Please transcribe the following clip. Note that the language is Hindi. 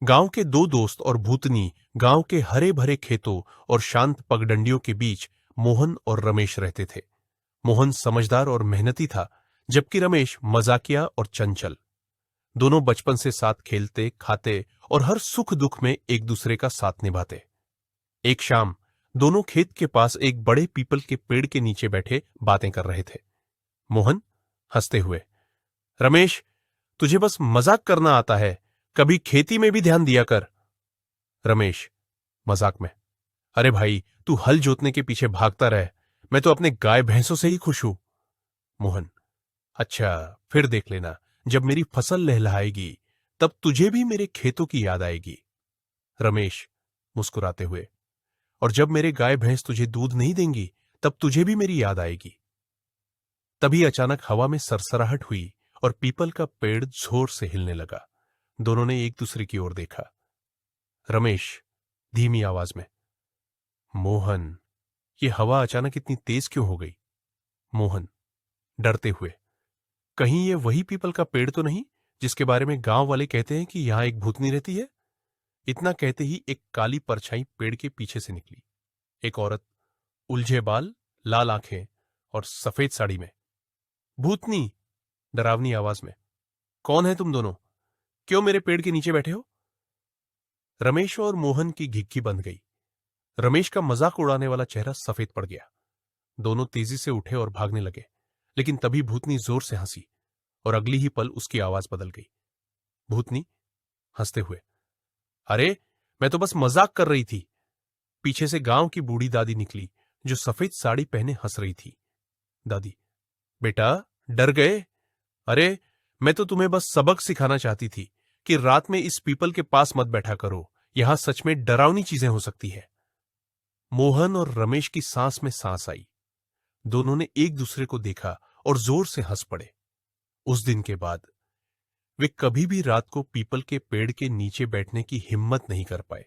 गांव के दो दोस्त और भूतनी गांव के हरे भरे खेतों और शांत पगडंडियों के बीच मोहन और रमेश रहते थे। मोहन समझदार और मेहनती था, जबकि रमेश मजाकिया और चंचल। दोनों बचपन से साथ खेलते, खाते और हर सुख दुख में एक दूसरे का साथ निभाते। एक शाम दोनों खेत के पास एक बड़े पीपल के पेड़ के नीचे बैठे बातें कर रहे थे। मोहन हंसते हुए, रमेश, तुझे बस मजाक करना आता है, कभी खेती में भी ध्यान दिया कर। रमेश मजाक में, अरे भाई, तू हल जोतने के पीछे भागता रह, मैं तो अपने गाय भैंसों से ही खुश हूं। मोहन, अच्छा, फिर देख लेना, जब मेरी फसल लहलहाएगी तब तुझे भी मेरे खेतों की याद आएगी। रमेश मुस्कुराते हुए, और जब मेरे गाय भैंस तुझे दूध नहीं देंगी तब तुझे भी मेरी याद आएगी। तभी अचानक हवा में सरसराहट हुई और पीपल का पेड़ जोर से हिलने लगा। दोनों ने एक दूसरे की ओर देखा। रमेश धीमी आवाज में, मोहन, ये हवा अचानक इतनी तेज क्यों हो गई? मोहन डरते हुए, कहीं ये वही पीपल का पेड़ तो नहीं जिसके बारे में गांव वाले कहते हैं कि यहां एक भूतनी रहती है? इतना कहते ही एक काली परछाई पेड़ के पीछे से निकली। एक औरत, उलझे बाल, लाल आंखें और सफेद साड़ी में। भूतनी, डरावनी आवाज में, कौन है तुम दोनों? क्यों मेरे पेड़ के नीचे बैठे हो? रमेश और मोहन की घिघी बंध गई। रमेश का मजाक उड़ाने वाला चेहरा सफेद पड़ गया। दोनों तेजी से उठे और भागने लगे, लेकिन तभी भूतनी जोर से हंसी और अगली ही पल उसकी आवाज बदल गई। भूतनी हंसते हुए, अरे, मैं तो बस मजाक कर रही थी। पीछे से गांव की बूढ़ी दादी निकली, जो सफेद साड़ी पहने हंस रही थी। दादी, बेटा, डर गए? अरे, मैं तो तुम्हें बस सबक सिखाना चाहती थी कि रात में इस पीपल के पास मत बैठा करो, यहां सच में डरावनी चीजें हो सकती है। मोहन और रमेश की सांस में सांस आई। दोनों ने एक दूसरे को देखा और जोर से हंस पड़े। उस दिन के बाद वे कभी भी रात को पीपल के पेड़ के नीचे बैठने की हिम्मत नहीं कर पाए।